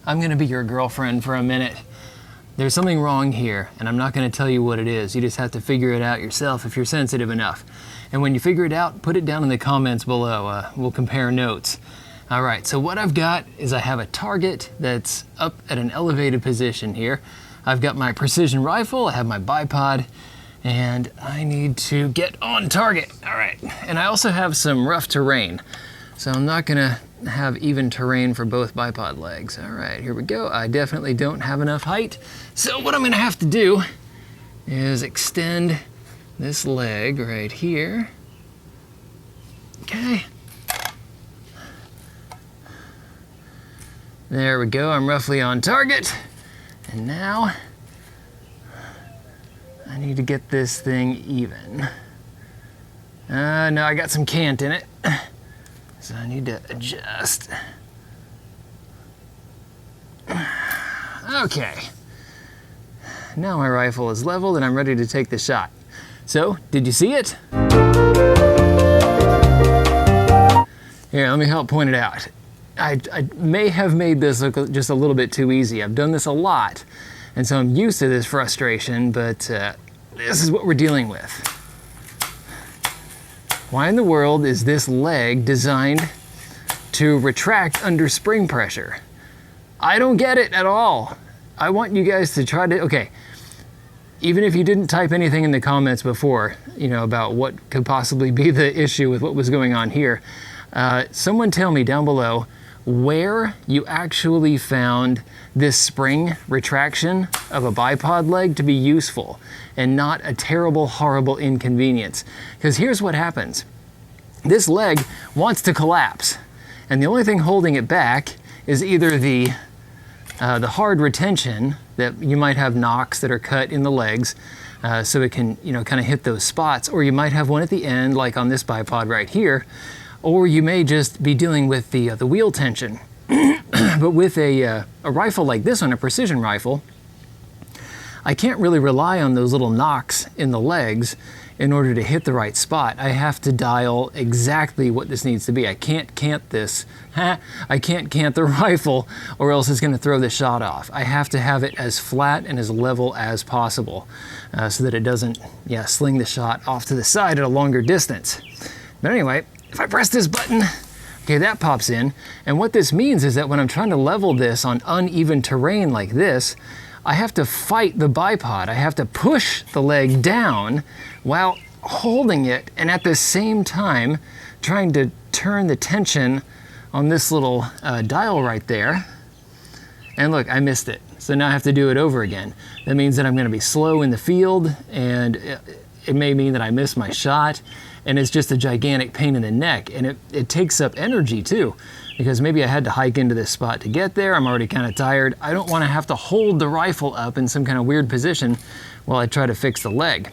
I'm gonna be your girlfriend for a minute. There's something wrong here, and I'm not gonna tell you what it is. You just have to figure it out yourself if you're sensitive enough. And when you figure it out, put it down in the comments below. We'll compare notes. All right, so what I've got is I have a target that's up at an elevated position here. I've got my precision rifle, I have my bipod, and I need to get on target. All right, and I also have some rough terrain. So I'm not gonna have even terrain for both bipod legs. All right, here we go. I definitely don't have enough height. So what I'm gonna have to do is extend this leg right here. Okay. There we go, I'm roughly on target. And now I need to get this thing even. No, I got some cant in it. So I need to adjust. Okay. Now my rifle is leveled and I'm ready to take the shot. So, did you see it? Here, let me help point it out. I may have made this look just a little bit too easy. I've done this a lot, and so I'm used to this frustration, but this is what we're dealing with. Why in the world is this leg designed to retract under spring pressure? I don't get it at all. I want you guys to try to, okay, even if you didn't type anything in the comments before, you know, about what could possibly be the issue with what was going on here, someone tell me down below where you actually found this spring retraction of a bipod leg to be useful and not a terrible, horrible inconvenience. Because here's what happens. This leg wants to collapse, and the only thing holding it back is either the hard retention that you might have knocks that are cut in the legs so it can, you know, kind of hit those spots, or you might have one at the end like on this bipod right here, or you may just be dealing with the wheel tension. But with a rifle like this one, a precision rifle, I can't really rely on those little knocks in the legs in order to hit the right spot. I have to dial exactly what this needs to be. I can't cant this. I can't cant the rifle or else it's gonna throw the shot off. I have to have it as flat and as level as possible so that it doesn't sling the shot off to the side at a longer distance. But anyway, if I press this button, okay, that pops in. And what this means is that when I'm trying to level this on uneven terrain like this, I have to fight the bipod. I have to push the leg down while holding it and at the same time trying to turn the tension on this little dial right there. And look, I missed it. So now I have to do it over again. That means that I'm gonna be slow in the field, and it may mean that I miss my shot, and it's just a gigantic pain in the neck. And it takes up energy too, because maybe I had to hike into this spot to get there. I'm already kind of tired. I don't want to have to hold the rifle up in some kind of weird position while I try to fix the leg.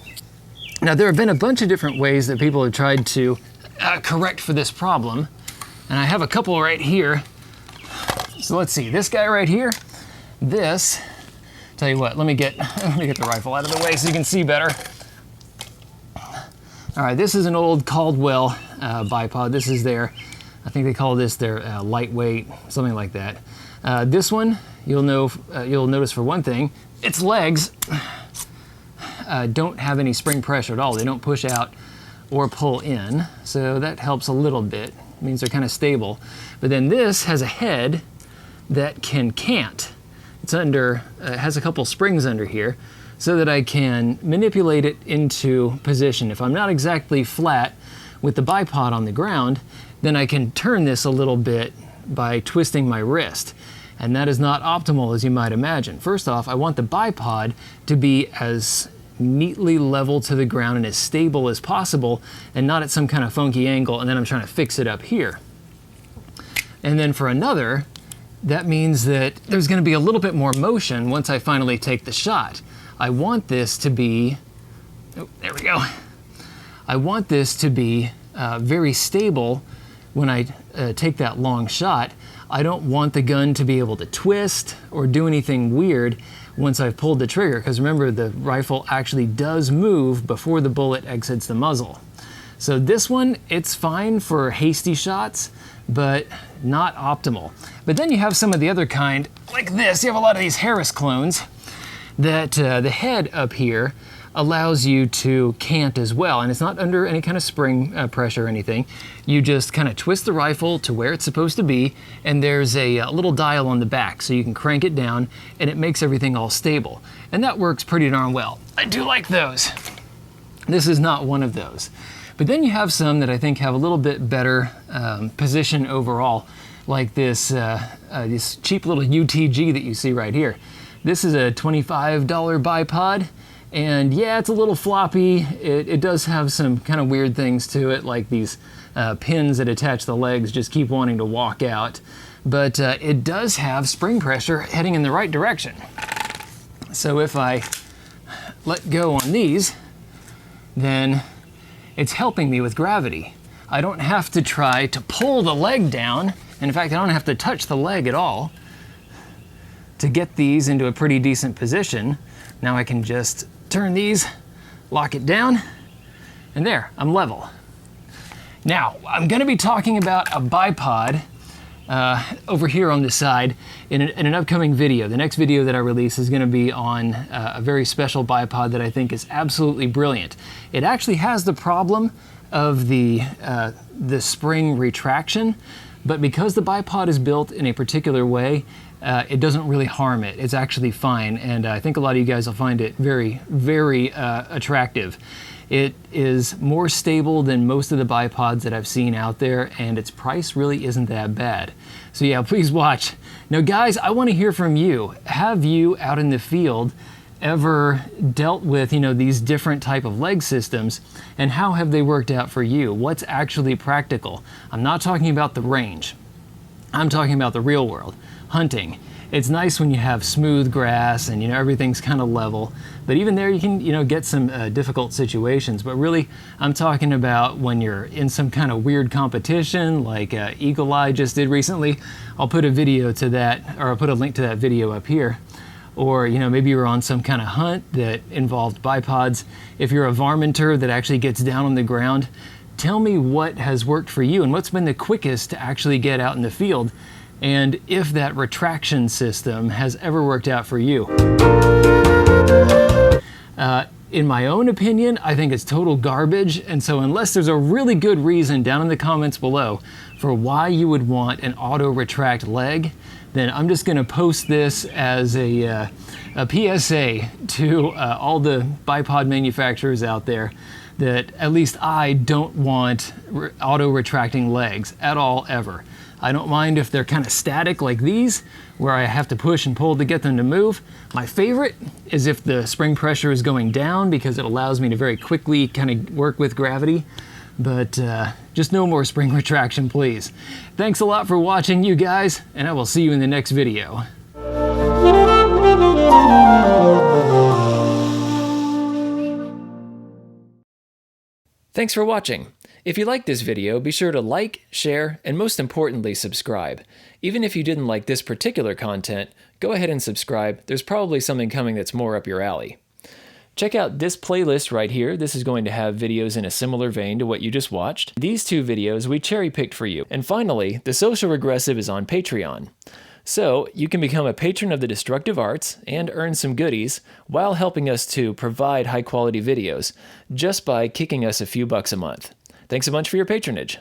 Now, there have been a bunch of different ways that people have tried to correct for this problem, and I have a couple right here. So let's see, this guy right here, this, tell you what, let me get the rifle out of the way so you can see better. All right, this is an old Caldwell bipod. This is their, I think they call this their lightweight, something like that. This one, you'll notice for one thing, its legs don't have any spring pressure at all. They don't push out or pull in, so that helps a little bit. It means they're kind of stable. But then this has a head that can cant. It's under, has a couple springs under here, so that I can manipulate it into position. If I'm not exactly flat with the bipod on the ground, then I can turn this a little bit by twisting my wrist. And that is not optimal, as you might imagine. First off, I want the bipod to be as neatly level to the ground and as stable as possible, and not at some kind of funky angle, and then I'm trying to fix it up here. And then for another, that means that there's gonna be a little bit more motion once I finally take the shot. I want this to be, oh, there we go. I want this to be very stable when I take that long shot. I don't want the gun to be able to twist or do anything weird once I've pulled the trigger, because remember, the rifle actually does move before the bullet exits the muzzle. So this one, it's fine for hasty shots, but not optimal. But then you have some of the other kind like this. You have a lot of these Harris clones that the head up here allows you to cant as well, and it's not under any kind of spring pressure or anything. You just kind of twist the rifle to where it's supposed to be, and there's a little dial on the back, so you can crank it down, and it makes everything all stable. And that works pretty darn well. I do like those. This is not one of those. But then you have some that I think have a little bit better position overall, like this cheap little UTG that you see right here. This is a $25 bipod. And yeah, it's a little floppy. It does have some kind of weird things to it, like these pins that attach the legs just keep wanting to walk out. But it does have spring pressure heading in the right direction. So if I let go on these, then it's helping me with gravity. I don't have to try to pull the leg down. And in fact, I don't have to touch the leg at all to get these into a pretty decent position. Now I can just turn these, lock it down, and there, I'm level. Now, I'm gonna be talking about a bipod over here on this side in an upcoming video. The next video that I release is gonna be on a very special bipod that I think is absolutely brilliant. It actually has the problem of the spring retraction, but because the bipod is built in a particular way, it doesn't really harm it. It's actually fine, and I think a lot of you guys will find it very, very attractive. It is more stable than most of the bipods that I've seen out there, and its price really isn't that bad. So yeah, please watch. Now guys, I want to hear from you. Have you out in the field ever dealt with, these different type of leg systems, and how have they worked out for you? What's actually practical? I'm not talking about the range. I'm talking about the real world. Hunting. It's nice when you have smooth grass and everything's kind of level, but even there you can get some difficult situations. But really, I'm talking about when you're in some kind of weird competition like Eagle Eye just did recently. I'll put a video to that, or I'll put a link to that video up here. Or maybe you're on some kind of hunt that involved bipods. If you're a varminter that actually gets down on the ground, tell me what has worked for you and what's been the quickest to actually get out in the field, and if that retraction system has ever worked out for you. In my own opinion, I think it's total garbage, and so unless there's a really good reason down in the comments below for why you would want an auto retract leg, then I'm just gonna post this as a PSA to all the bipod manufacturers out there that at least I don't want auto retracting legs at all, ever. I don't mind if they're kind of static like these, where I have to push and pull to get them to move. My favorite is if the spring pressure is going down, because it allows me to very quickly kind of work with gravity. But just no more spring retraction, please. Thanks a lot for watching, you guys, and I will see you in the next video. Thanks for watching. If you liked this video, be sure to like, share, and most importantly, subscribe. Even if you didn't like this particular content, go ahead and subscribe. There's probably something coming that's more up your alley. Check out this playlist right here. This is going to have videos in a similar vein to what you just watched. These two videos we cherry-picked for you. And finally, The Social Regressive is on Patreon. So you can become a patron of the destructive arts and earn some goodies while helping us to provide high-quality videos just by kicking us a few bucks a month. Thanks a bunch for your patronage.